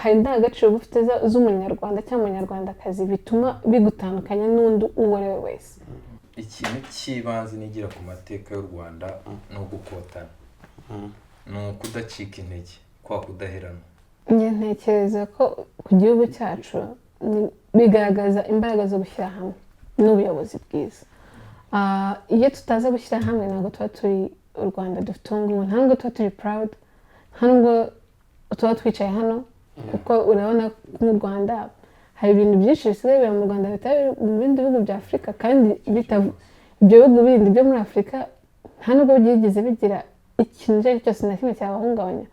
hari indangagaciro ufite z'umunyarwanda cyangwa umunyarwandakazi bituma bigutandukanya n'undi uwo ari we wese. Ikintu cy'ibanze nigira ku mateka y'u Rwanda ni ugukotana, ni ukudacika intege, kwa kudaheranwa. Njye ntekereza ko ku gihugu cyacu bigaragaza imbaraga zo gushyira hamwe n'ubuyobozi bwiza. Iyo tutaza gushyira hamwe ntabwo tuba turi u Rwanda dufite ubu ngubu, ntabwo tuba turi proud, ntabwo tuba twicaye hano, kuko urabona ko mu Rwanda hari ibintu byinshi bisigaye biba mu Rwanda bitari mu bindi bihugu bya Afurika, kandi ibyo bihugu bindi byo muri Afurika nta nubwo byigeze bigira ikintu icyo ari cyo cyose na kimwe cyabahungabanya.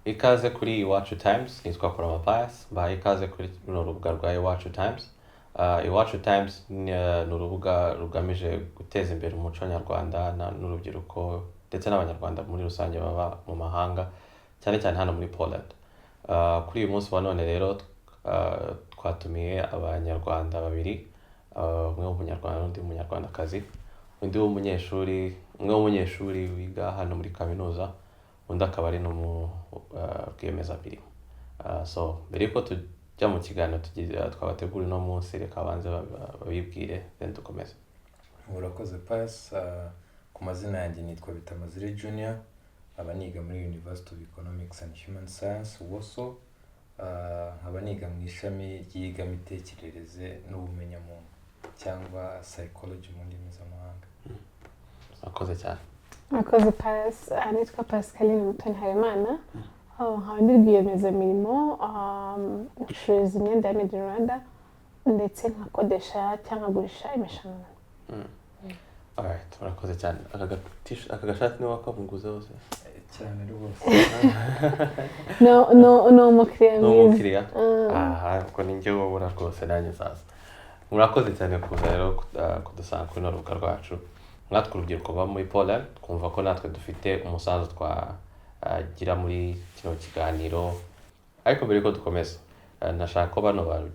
Ikaze kuri Iwacu Times, nitwa Pius, mbahaye ikaze kuri runo rubuga rwa Iwacu Times. Iwacu Times ni urubuga rugamije guteza imbere umuco nyarwanda n'urubyiruko ndetse n'abanyarwanda muri rusange baba mu mahanga, cyane cyane hano muri Poland. Kuri uyu munsi wa none rero twatumiye abanyarwanda babiri, umwe w'umunyarwanda n'undi w'umunyarwandakazi, undi w'umunyeshuri wiga hano muri kaminuza, undi akaba ari rwiyemezamirimo. So mbere yuko tujya mu kiganiro twabategura uno munsi, reka banze babibwire then dukomeze. Urakoze Pius. Ku mazina yanjye nitwa Bitamazire Junior, aba niga muri University of Economics and Human Science Warsaw, nkaba niga mu ishami ry'iyigamitekerereze n'ubumenyamuntu cyangwa psychology mu ndimi z'amahanga. Urakoze cyane. Urakoze Pius. Nitwa Pascaline Mutoni Habimana, nkaba ndi rwiyemezamirimo, ncuruza imyenda ya Made in Rwanda ndetse nkakodesha cyangwa nkagurisha imishanana. Alright, urakoze cyane. Aka gashati ni wakamuguze hose? Cyane rwose. No umukiriya mwiza. No umukiriya? Ubwo ni njye wabura rwose nanjye sasa. Murakoze cyane kuza rero kudusanga kuri runo rubuga rwacu. Natwe urubyiruko baba muri Poland, twumva ko natwe dufite umusanzu twagira muri kino kiganiro. Ariko mbere yuko dukomeza, nashaka ko bano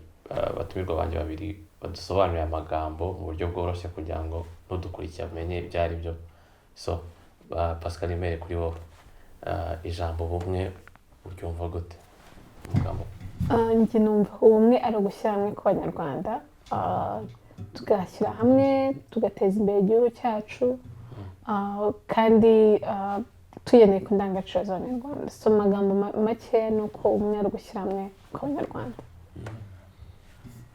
batumirwa banjye babiri badusobanurira amagambo mu buryo bworoshye kugira ngo n'udukurikiye amenye ibyo ari byo. So Pascal, imere kuri wowe, ijambo bumwe uryumva gute? Amagambo njye numva ubumwe ari ugushyira hamwe kw'abanyarwanda, tugashyira hamwe tugateza imbere igihugu cyacu, kandi tugendeye ku ndangagaciro z'abanyarwanda. So amagambo make ni uko ubumwe ari ugushyira hamwe kw'abanyarwanda.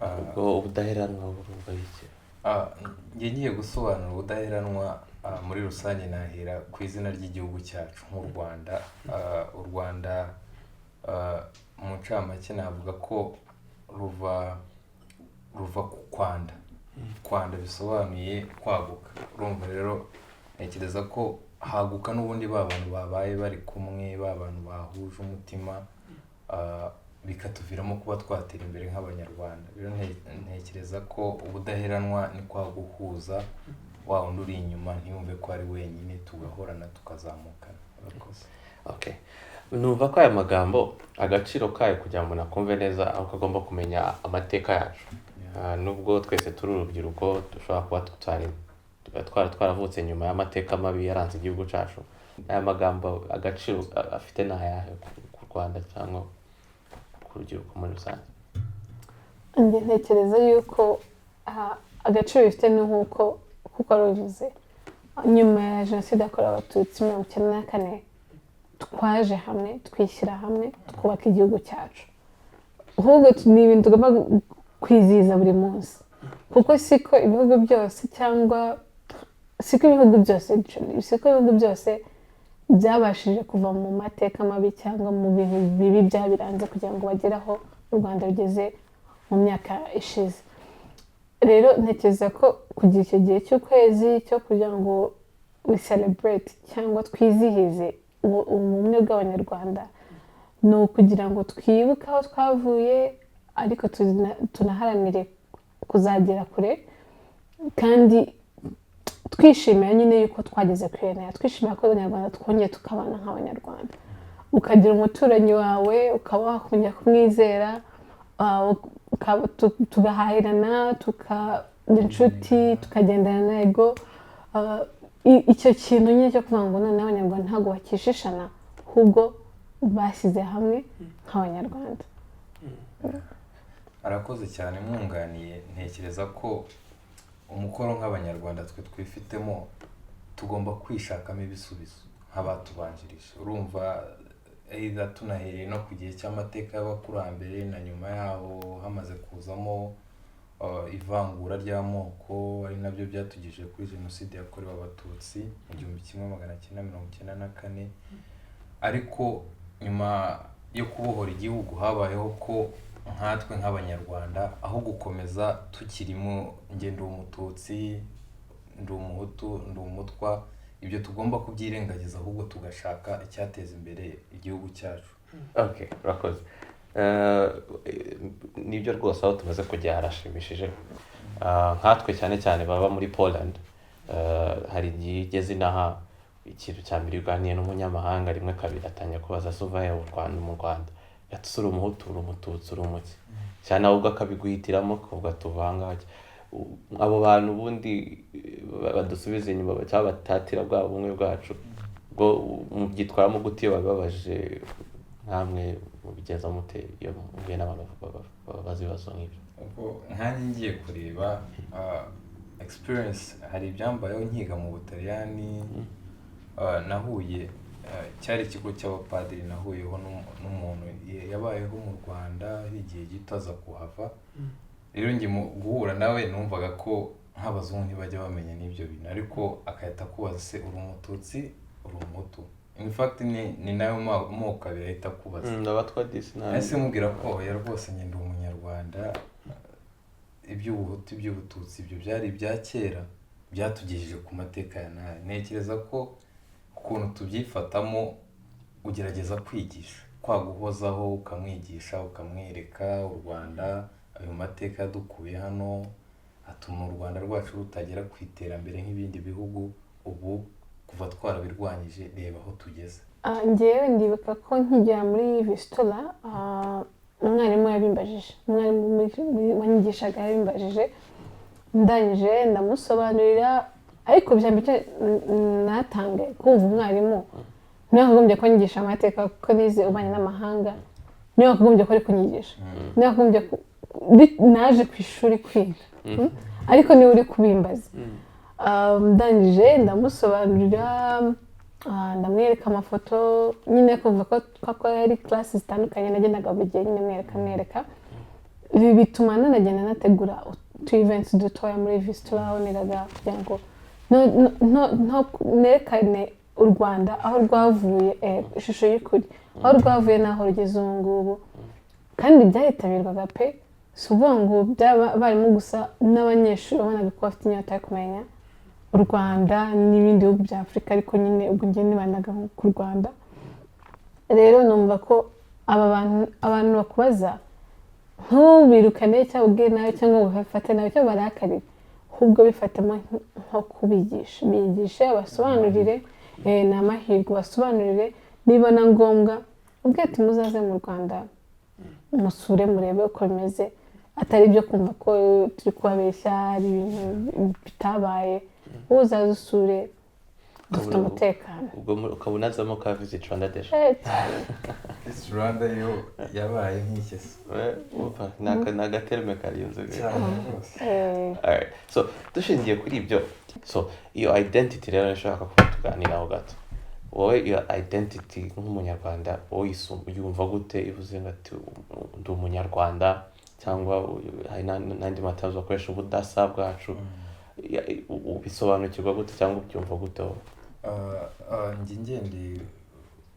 ubwo ubudaheranwa burumva iki? Njye ngiye gusobanura ubudaheranwa muri rusange nahera ku izina ry'igihugu cyacu nk'u Rwanda. U Rwanda mu ncamake navuga ko ruva ku kwanda bisobanuye kwaguka. Urumva rero ntekereza ko haguka n'ubundi bantu babaye bari kumwe, bantu bahuje umutima, bikatuviramo kuba twatera imbere nk'abanyarwanda. Rero ntekereza ko ubudaheranwa ni kwa guhuza wa undi uri inyuma ntiyumve ko ari wenyine, tugahorana tukazamukana. Urakoze. Okay. Numva ko aya magambo agaciro kayo kugira ngo nakumve neza, aho kagomba kumenya amateka yacu. Nubwo twese turi urubyiruko dushobora kuba twaravutse nyuma y'amateka mabi yaranze igihugu cyacu. Aya magambo agaciro afite n'ayahe ku Rwanda cyangwa ku rubyiruko muri rusange? Njye ntekereza yuko agaciro bifite ni nk'uko ruvuze, nyuma ya Jenoside yakorewe Abatutsi 1994 twaje hamwe, twishyira hamwe, twubaka igihugu cyacu. Ahubwo ni ibintu tugomba kwizihiza buri munsi, kuko siko ibihugu byose byabashije kuva mu mateka mabi cyangwa mu bintu bibi byabiranze kugira ngo bagere aho u Rwanda rugeze mu myaka ishize. Rero ntekereza ko kugira icyo gihe cy'ukwezi cyo kugira ngo we celebrate cyangwa twizihize ubumwe bw'abanyarwanda, ni ukugira ngo twibuke aho twavuye, ariko tunaharanire kuzagera kure, kandi twishimira nyine yuko twageze kure nayo, twishimira ko abanyarwanda twongeye tukabana nk'abanyarwanda. Ukagira umuturanyi wawe ukaba wakongera kumwizera, tugahahirana, tukaba inshuti, tukagendana ntego. icyo kintu nyine cyo kuvuga ngo none abanyarwanda ntabwo bakishishana ahubwo bashyize hamwe nk'abanyarwanda. arakoze cyane mwunganiye. Ntekereza ko umukoro nk'abanyarwanda twe twifitemo tugomba kwishakamo ibisubizo nk'abatubanjirije. Urumva either tunahereye no ku gihe cy'amateka y'abakurambere na nyuma yaho hamaze kuzamo ivangura ry'amoko, ari nabyo byatugejeje kuri jenoside yakorewe abatutsi mu 1994. ariko nyuma yo kubohora igihugu habayeho ko nkatwe nk'abanyarwanda aho gukomeza tukirimo ngendo umututsi ndi umuhutu ndi umutwa, ibyo tugomba kubyirengagiza ahubwo tugashaka icyateza imbere igihugu cyacu. Okay, urakoze. Nibyo rwose aho tumaze kujya harashimishije. Nkatwe cyane cyane baba muri Poland, hari igihe igeze inaha ikintu cya mbere uganiye n'umunyamahanga rimwe kabiri atangiye kubaza suvaye mu Rwanda yatusura umuhutu uri umututsi uri umuki cyane ahubwo akabiguhitiramo kuvuga tuvanga abo bantu ubundi badusubiza inyuma cyangwa batatira bwa bumwe bwacu bwo mubyitwaramo gute iyo bababaje nkamwe mubigeza mute iyo mubwiye n'abantu babaza ibibazo nk'ibyo? Ubwo nkanjye ngiye kureba experience, hari ibyambayeho nkiga mu Butaliyani. Nahuye cyari ikigo cy'abapadiri, nahuyeho n'umuntu yabayeho mu Rwanda igihe gito aza kuhava. Rero ngiye guhura nawe numvaga ko nk'abazungu ntibajya bamenya n'ibyo bintu, ariko akahita kubaza se uri umututsi uri umuhutu. In fact ni nayo moko abiri ahita kubaza. Ndabatwa disi nawe. Ese mubwira ko oya rwose njye ndi umunyarwanda, iby'ubuhutu iby'ubututsi ibyo byari ibya kera byatugejeje ku mateka ya nayo. Ntekereza ko ukuntu tubyifatamo ugerageza kwigisha, kwaguhozaho ukamwigisha ukamwereka u Rwanda, ayo mateka yadukuye hano atuma u Rwanda rwacu rutagera ku iterambere nk'ibindi bihugu. Ubu kuva twarabirwanyije reba aho tugeze. Ngewe ndibuka ko nkigera muri Visitora, umwarimu yabimbajije, umwarimu wanyigishaga yabimbajije, ndangije ndamusobanurira, ariko byambye natange kumva umwarimu niyo akagombye ko nyigisha amateka kuko nize ubanye n'amahanga, niyo akagombye ko ari kunyigisha, niyo akagombye naje ku ishuri kwiga, ariko niwe uri kubimbaza. Ndangije ndamusobanurira, ndamwereka amafoto nyine kumva ko ari class zitandukanye nagendaga buri gihe nyine mwereka. Ibi bituma nanagenda nategura tu events dutoya muri Visitora aho neraga kugira ngo nerekane u Rwanda aho rwavuye, ishusho y'ukuri aho rwavuye n'aho rugeze ubu ngubu. Kandi byayitabirwaga pe, si ukuvuga ngo barimo gusa n'abanyeshuri babonaga ko bafite inyota yo kumenya u Rwanda n'ibindi bihugu bya Afurika, ariko nyine ubwo njye nibanaga ku Rwanda. Rero numva ko abantu bakubaza ntubirukane cyangwa ubwire nawe cyangwa ngo bafate nawe cyangwa barakarire, ahubwo bifatamo nko kubigisha, bigishe basobanurire, ni amahirwe basobanurire, niba na ngombwa ubwo ati muzaze mu Rwanda musure murebe uko bimeze, atari ibyo kumva ko turi kubabeshya ari ibintu bitabaye. Wowe uzaze usure dufite umutekano. Ubwo ukabunazamo ka Visit Rwanda Dash. Visit Rwanda yo yabaye nk'ikese. Nagaterme kariyunze. Cyane. So dushingiye kuri ibyo, so iyo identity rero nshaka ko tuganiraho gato. Wowe iyo identity nk'umunyarwanda wowe yumva gute ivuze ngati ndi umunyarwanda, cyangwa hari n'andi matazo akoresha ubudasa bwacu, ubisobanukirwa gute cyangwa ubyumva gute? Njye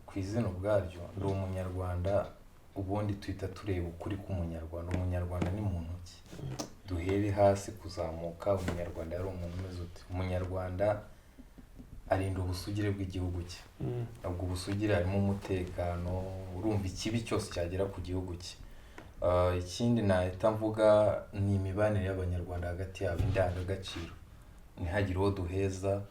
ku izina ubwaryo ndi umunyarwanda. Ubundi tuhita tureba ukuri k'umunyarwanda. Umunyarwanda ni muntu ki? Duhere hasi kuzamuka. Umunyarwanda yari umuntu umeze ute? Umunyarwanda arinda ubusugire bw'igihugu cye. Ubwo ubusugire harimo umutekano, urumva ikibi cyose cyagera ku gihugu cye. Ikindi nahita mvuga ni imibanire y'abanyarwanda hagati yabo, indangagaciro, ntihagire uwo duheza,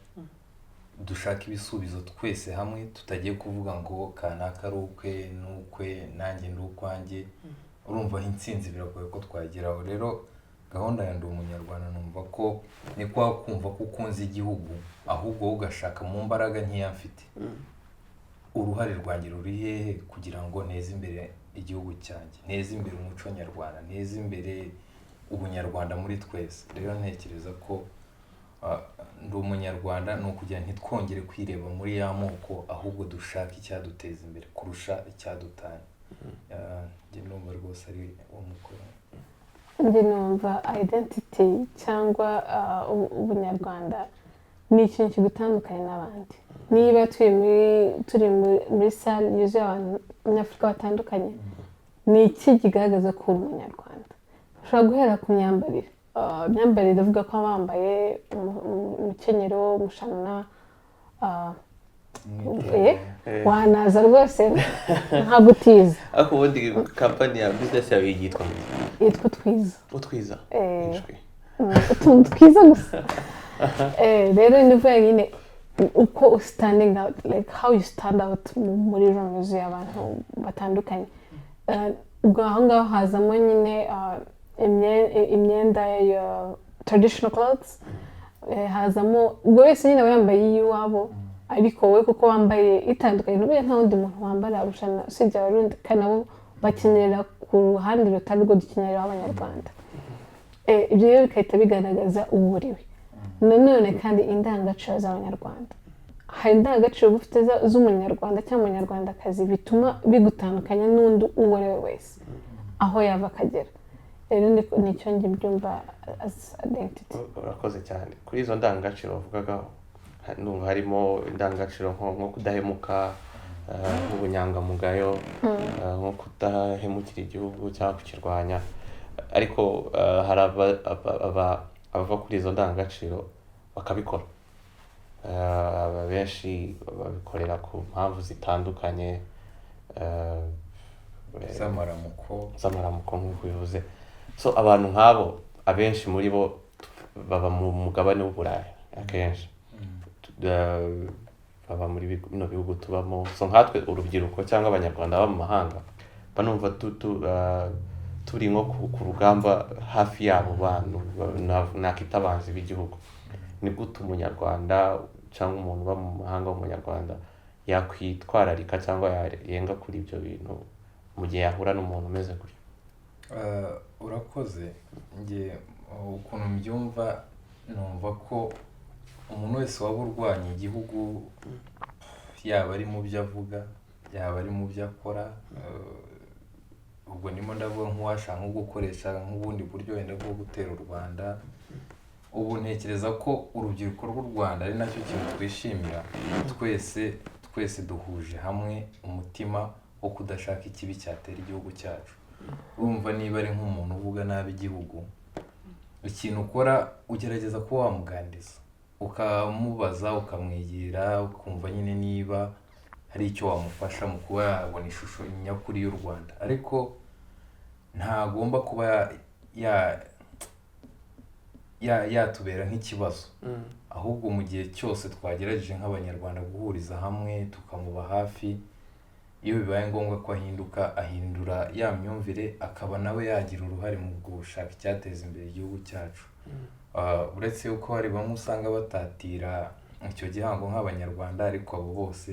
dushaka ibisubizo twese hamwe, tutagiye kuvuga ngo kanaka ari ukwe n'ukwe nanjye ndi ukwanjye. Urumva intsinzi biragoye ko twageraho. Rero gahunda ya ndi umunyarwanda numva ko ni kwa kumva ko ukunze igihugu ahubwo ugashaka mu mbaraga nkeya mfite uruhare rwanjye ruri hehe kugira ngo nteze imbere igihugu cyanjye, nteze imbere umuco nyarwanda, nteze imbere ubunyarwanda muri twese. Rero ntekereza ko ndi umunyarwanda ni ukugira ntitwongere kwireba muri ya moko ahubwo dushaka icyaduteza imbere kurusha icyadutanya. Njye numva rwose ari uwo mukoro. Njye numva identity cyangwa ubunyarwanda ni ikintu kigutandukanye n'abandi. Niba turi muri sale yuzuye abanyafurika batandukanye, ni iki kigaragaza ko uri umunyarwanda? Ushobora guhera ku myambarire. Imyambarire ivuga ko bambaye umukenyero, umushanana, wanaza rwose nka gutiza. Ariko ubundi kampani ya business yawe yitwa yitwa Twiza. Utwiza? Utuntu twiza gusa. Rero ni vuga nyine uko standing out, like how you stand out muri room yuzuye abantu batandukanye. Ubwo aho ngaho hazamo nyine imyenda ya traditional clothes, hazamo ubwo wese nyine yambaye iy'iwabo, ariko wowe kuko wambaye itandukanye n'ubwo nta wundi muntu wambara arushana usibye abarundi, kandi nabo bakenyera ku ruhande rutari rwo dukenyera abanyarwanda. Ibyo rero bikahita bigaragaza uwo uriwe. Nanone kandi indangagaciro z'abanyarwanda, hari indangagaciro ufite z'umunyarwanda cyangwa umunyarwandakazi bituma bigutandukanya n'undi uwo ari we wese aho yava akagera. Rero nicyo njye mbyumva as identity. Urakoze cyane. Kuri izo ndangagaciro wavugagaho numva harimo indangagaciro nko kudahemuka, nk'ubunyangamugayo, nko kudahemukira igihugu cyangwa kukirwanya, ariko hari abava kuri izo ndangagaciro bakabikora. Benshi babikorera ku mpamvu zitandukanye z'amaramuko nk'uko bivuze. So abantu nk'abo abenshi muri bo baba mu mugabane w'Uburayi akenshi, baba muri bino bihugu tubamo. So nkatwe urubyiruko cyangwa abanyarwanda baba mu mahanga banumva turi nko ku rugamba hafi yabo bantu nakita abanzi b'igihugu. Ni gute umunyarwanda cyangwa umuntu uba mu mahanga w'umunyarwanda yakwitwararika cyangwa yarenga kuri ibyo bintu mu gihe yahura n'umuntu umeze gutyo? Urakoze. Njye ukuntu mbyumva numva ko umuntu wese waba urwanya igihugu, yaba ari mu byo avuga, yaba ari mu byo akora, ubwo ndimo ndavuga nk'uwashaka nko gukoresha nk'ubundi buryo wenda bwo gutera u Rwanda. Ubu ntekereza ko urubyiruko rw'u Rwanda ari nacyo kintu twishimira. Twese duhuje hamwe umutima wo kudashaka ikibi cyatera igihugu cyacu. Urumva niba ari nk'umuntu uvuga nabi igihugu, ikintu ukora ugerageza kuba wamuganiriza, ukamubaza, ukamwigira, ukumva nyine niba hari icyo wamufasha mu kuba yabona ishusho nyakuri y'u Rwanda. Ariko ntagomba kuba yatubera nk'ikibazo, ahubwo mu gihe cyose twagerageje nk'abanyarwanda guhuriza hamwe tukamuba hafi, iyo bibaye ngombwa ko ahindura ya myumvire, akaba nawe yagira uruhare mu gushaka icyateza imbere igihugu cyacu. Uretse yuko hari bamwe usanga batatira icyo gihango nk'abanyarwanda, ariko abo bose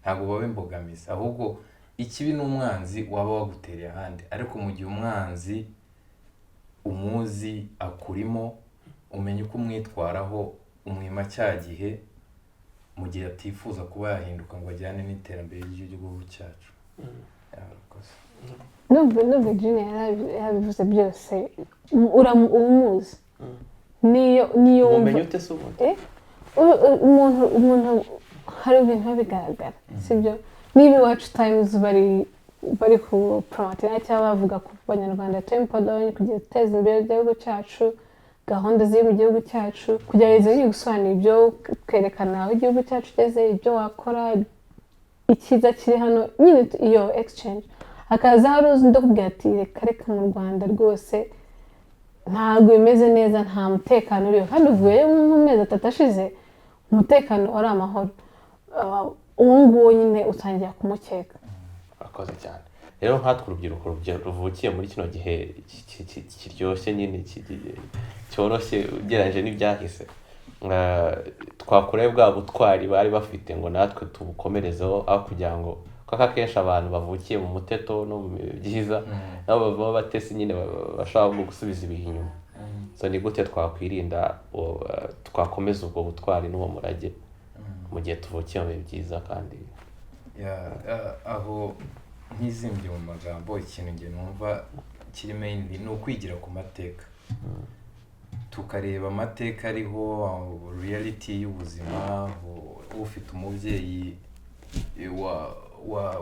ntabwo baba imbogamizi, ahubwo ikibi n'umwanzi waba wagutereye ahandi. Ariko mu gihe umwanzi umuzi akurimo, umenye uko umwitwaraho, umwima cya gihe mu gihe atifuza kuba yahinduka ngo ajyane n'iterambere ry'igihugu cyacu. Nubwo Junior yabivuze byose, umuzi niyo umenye ute se ubundi? umuntu hari ibintu bigaragara, sibyo? Niba Iwacu Times bari ku promoting cyangwa bavuga ku banyarwanda turi Polonye kugira guteza imbere igihugu cyacu, gahunda ziri mu gihugu cyacu, kugerageza gusobanura ibyo, kwerekana aho igihugu cyacu kigeze, ibyo wakora, icyiza kiri hano, nyine iyo exchange. Hakaza hari uzi ndakubwira ati reka mu Rwanda rwose ntabwo bimeze neza, nta mutekano uriho, kandi uvuye mu mezi 3 ashize umutekano wari amahoro. Uwo nguwo nyine utangira kumukeka. Akoze cyane. rero nkatwe urubyiruko ruvukiye muri kino gihe kiryoshye nyine cyoroshye ugereranyije n'ibyahise, twakoreye bwa butwari bari bafite ngo natwe tubukomerezeho, aho kugira ngo kuko akenshi abantu bavukiye mu muteto no mu byiza nabo baba batesi nyine bashaka gusubiza ibihe inyuma. So ni gute twakwirinda twakomeza ubwo butwari n'uwo murage mu gihe tuvukiye mu bihe byiza kandi aho nkizimbye mu magambo, ikintu nge numva kiri mainly ni ukwigira ku mateka, tukareba amateka ariho reality y'ubuzima, ufite umubyeyi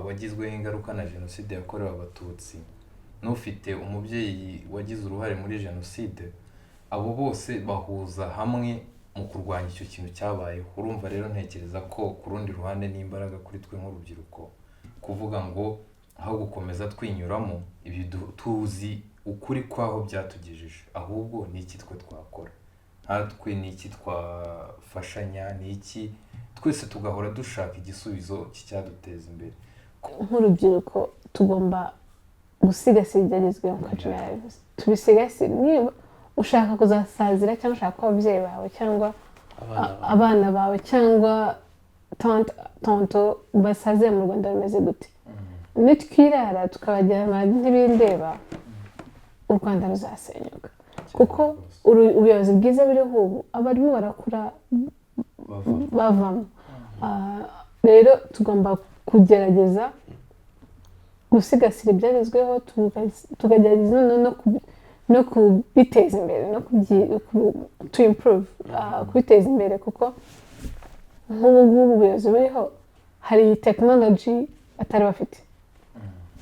wagizweho ingaruka na jenoside yakorewe abatutsi n'ufite umubyeyi wagize uruhare muri jenoside, abo bose bahuza hamwe mu kurwanya icyo kintu cyabayeho. Urumva rero ntekereza ko ku rundi ruhande n'imbaraga kuri twe nk'urubyiruko kuvuga ngo aho gukomeza twinyuramo ibi tuzi ukuri kwaho byatugejeje, ahubwo ni iki twe twakora, natwe ni iki twafashanya, ni iki twese tugahora dushaka igisubizo cyaduteza imbere. Nk'urubyiruko tugomba gusigasira ibyagezweho nka Julius, tubisigasire. Niba ushaka kuzasazira cyangwa ushaka ko ababyeyi bawe cyangwa abana bawe cyangwa tonto basaziye mu Rwanda bimeze gute, nitwirara tukabagira ntibindeba, u Rwanda ruzasenyuka. Kuko ubuyobozi bwiza buriho ubu abarimo barakura bavamo. Rero tugomba kugerageza gusigasira ibyagezweho, tukagerageza no kubiteza imbere, no to improve, kubiteza imbere, kuko nk'ubu ngubu ubuyobozi buriho hari technology batari bafite,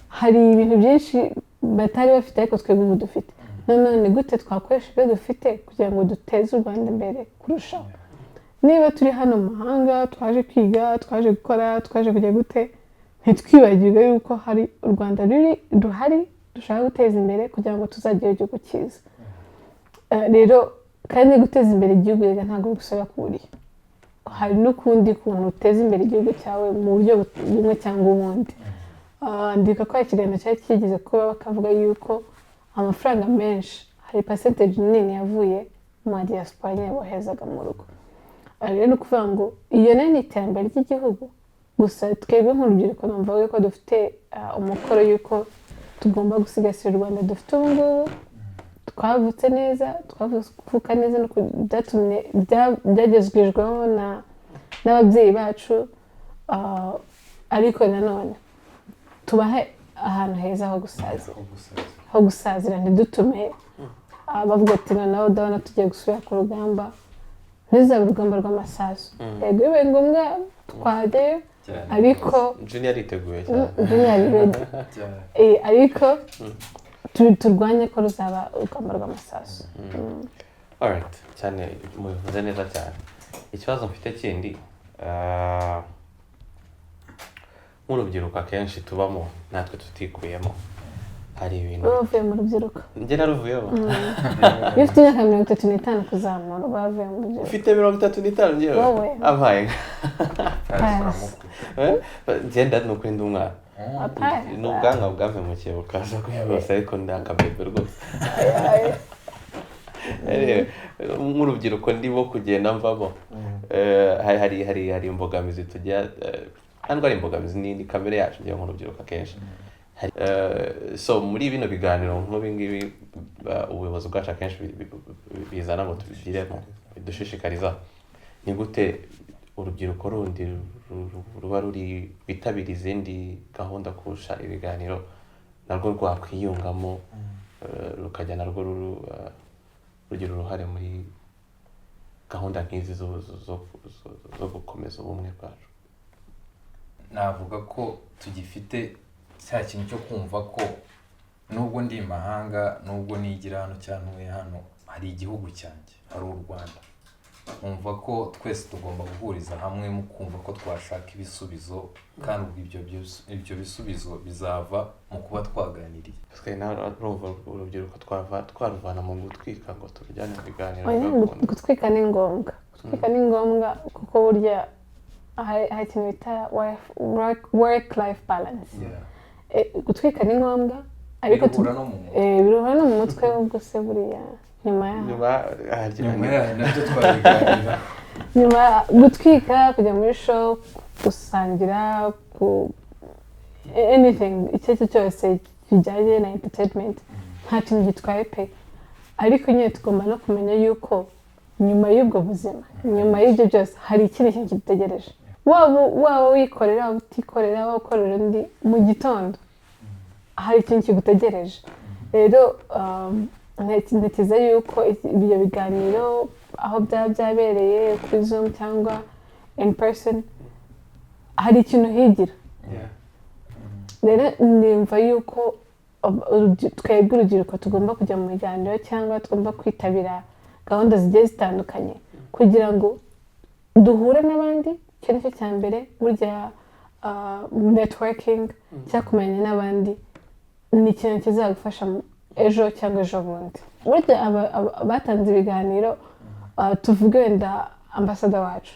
hari ibintu byinshi batari bafite ariko twebwe ubu dufite. None gute twakoresha ibyo dufite kugira ngo duteze u Rwanda imbere kurushaho? Niba turi hano mu mahanga, twaje kwiga, twaje gukora, twaje kujya gute, ntitwibagirwe yuko hari u Rwanda ruhari dushaka guteza imbere kugira ngo tuzagire igihugu cyiza. Rero kandi guteza imbere igihugu rero ntabwo gusaba kuriya, hari n'ukundi kuntu uteza imbere igihugu cyawe mu buryo bumwe cyangwa ubundi. Ndika ko ikiganiro cyari kigeze kuba bakavuga yuko amafaranga menshi, hari percentage nini yavuye mu diaspora nyine bohezaga mu rugo. Rero ni ukuvuga ngo iyo ni iterambere ry'igihugu, gusa twebwe nk'urubyiruko numva ko dufite umukoro yuko tugomba gusigasira u Rwanda dufite ubu ngubu. Twavutse neza, twavuka neza, no byatumye byagezweho n'ababyeyi bacu, ariko nanone tubahe ahantu heza ho gusazira, ntidutume bavuga ati noneho ndabona tugiye gusubira ku rugamba, ntizabe urugamba rw'amasasu. Yego bibaye ngombwa twajyayo, ariko Junior ariteguye cyane, ariko turwanye ko ruzaba urugamba rw'amasasu. Alright, cyane mubivuze neza cyane. Ikibazo mfite kindi, nk'urubyiruko akenshi tubamo natwe tutikuyemo, hari ibintu bavuye mu rubyiruko. Njye naruvuyemo. Iyo ufite imyaka 35 kuzamura bavuye mu rubyiruko. Ufite 35 njyewe? Abaye ngenda nuko ndi umwana, n'ubwanwa bwampemukiye bukaza kuyibose, ariko ndakabebe rwose. Nk'urubyiruko ndimo kugenda mvamo, hari imbogamizi tujya, ntabwo ari imbogamizi, ni kamere yacu njyewe nk'urubyiruko akenshi. So muri bino biganiro nk'ibi ngibi ubuyobozi bwacu akenshi bizana ngo tubigiremo, bidushishikariza ni gute urubyiruko rundi ruba ruri bitabira izindi gahunda kurusha ibiganiro narwo rwakwiyungamo, rukajya narwo rugira uruhare muri gahunda nk'izi zo gukomeza ubumwe bwacu. Navuga ko tugifite cya kintu cyo kumva ko nubwo ndi imahanga, nubwo nigira hano cyangwa ntuye hano, hari igihugu cyanjye, hari u Rwanda. Umva ko twese tugomba guhuriza hamwe mu kumva ko twashaka ibisubizo, kandi ibyo bisubizo bizava mu kuba twaganiriye. Twe narumva urubyiruko twaruvana mu gutwika ngo turujyane mu biganiro. Gutwika ni ngombwa, gutwika ni ngombwa kuko burya hari ikintu bita work life balance. gutwika ni ngombwa ariko biruhura no mu mutwe. biruhura no mu mutwe ubwo se buriya nyuma yaho nabyo twabiganira. nyuma gutwika kujya muri show gusangira anything icyo ari cyo cyose kijyanye na entertainment nta kintu gitwaye pe ariko nyine tugomba no kumenya yuko nyuma y'ubwo buzima nyuma y'ibyo byose hari ikindi kintu kidutegereje waba wikorera waba utikorera waba ukorera undi mu gitondo hari ikintu kigutegereje rero ntekereza yuko ibyo biganiro aho byaba byabereye kuri Zoom cyangwa in person hari ikintu higira rero nimva yuko twebwe urubyiruko tugomba kujya mu biganiro cyangwa tugomba kwitabira gahunda zigiye zitandukanye kugira ngo duhure n'abandi icyo nicyo cya mbere burya networking cyangwa kumenya n'abandi ni ikintu kizagufasha ejo cyangwa ejo bundi burya batanze ibiganiro tuvuge wenda ambasada wacu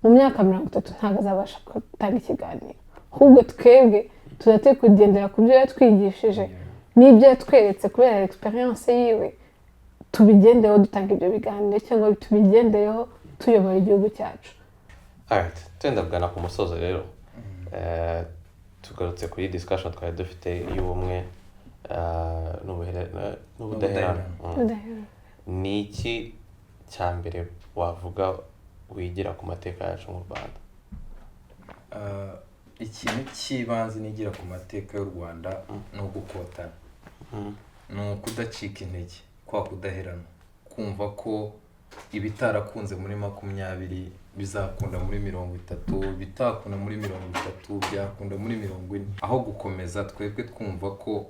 mu myaka 30 ntabwo azabasha gutanga ikiganiro ahubwo twebwe tuzate kugendera ku byo yatwigishije n'ibyo yatweretse kubera experience yiwe tubigendeho dutanga ibyo biganiro cyangwa tubigendeho tuyobora igihugu cyacu. Alright, twenda bwana ku musozo rero tugarutse kuri discussion twari dufite y'ubumwe n'ubudaheranwa. Ni iki cya mbere wavuga wigira ku mateka yacu mu Rwanda? Ikintu cy'ibanze nigira ku mateka y'u Rwanda ni ugukotana, ni ukudacika intege, kwa kudaheranwa, kumva ko ibitarakunze muri 20 bizakunda muri 30, bitakunda muri 30 byakunda muri 40, aho gukomeza twebwe twumva ko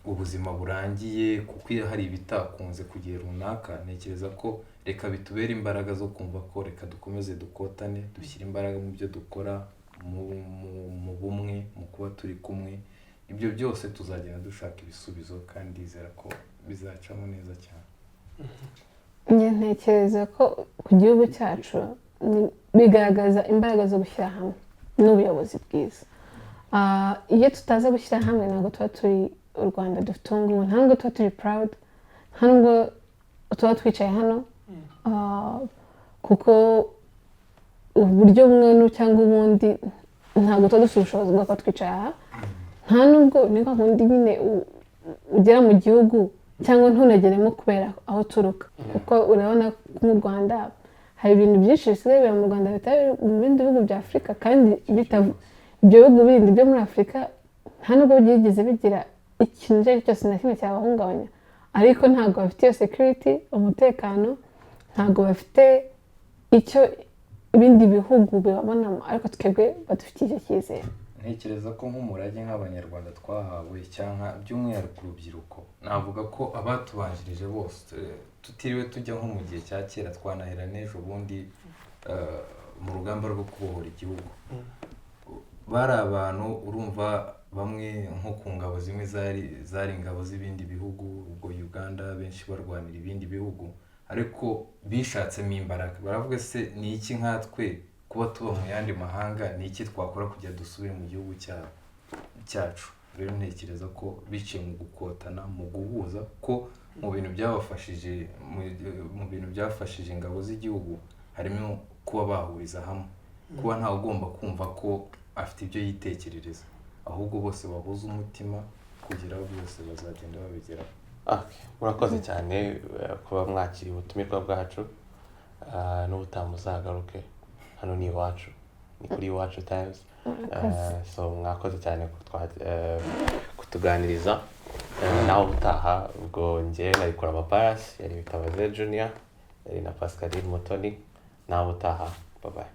ubuzima burangiye kuko iyo hari ibitakunze kugiye runaka. Ntekereza ko reka bitubera imbaraga zo kumva ko reka dukomeze dukotane, dushyira imbaraga mu byo dukora, mu bumwe, mu kuba turi kumwe. Ibyo byose tuzagenda dushaka ibisubizo kandi ndizera ko bizacamo neza cyane. Ntekereza ko ku gihugu cyacu bigaragaza imbaraga zo gushyira hamwe n'ubuyobozi bwiza. Iyo tutaza gushyira hamwe ntabwo tuba turi u Rwanda dufite ubu ngubu, ntabwo tuba turi proud, ntabwo tuba twicaye hano kuko uburyo bumwe cyangwa ubundi ntabwo tuba dufite ubushobozi bwo kuba twicaye aha. Nta nubwo ni kwa kundi nyine ugera mu gihugu cyangwa ntunageremo kubera aho turuka, kuko urabona ko mu Rwanda hari ibintu byinshi bisigaye biba mu Rwanda bitari mu bindi bihugu bya Afurika, kandi ibyo bihugu bindi byo muri Afurika nta nubwo byigeze bigira ikintu icyo ari cyo cyose na kimwe cyabahungabanya, ariko ntabwo bafite iyo security, umutekano, ntabwo bafite icyo ibindi bihugu bibabonamo, ariko twebwe badufitiye icyo cyizere. Ntekereza ko nk'umurage nk'abanyarwanda twahawe cyangwa by'umwihariko urubyiruko, navuga ko abatubanjirije bose tutiriwe tujya nko mu gihe cya kera twanahera n'ejo bundi mu rugamba rwo kubohora igihugu, bari abantu urumva bamwe nko ku ngabo zimwe zari ingabo z'ibindi bihugu, ubwo Uganda benshi barwanira ibindi bihugu, ariko bishatsemo imbaraga. Baravuga se ni iki nkatwe kuba tuba mu yandi mahanga, ni iki twakora kugira dusubire mu gihugu cyacu? Rero ntekereza ko biciye mu gukotana, mu guhuza, ko mu bintu byafashije ingabo z'igihugu harimo kuba bahuriza hamwe, kuba ntawe ugomba kumva ko afite ibyo yitekerereza, ahubwo bose bahuza umutima kugira ngo byose bazagenda babigeraho. Murakoze cyane kuba mwakiriye ubutumirwa bwacu, n'ubutaha muzagaruke. Hano ni iwacu, ni kuri Iwacu Times. So mwakoze cyane kutuganiriza. Naho ubutaha ubwo njye nari Kurama Pius, yari Bitabaze Junior, yari na Pascaline Mutoni. Naho ubutaha, bye bye.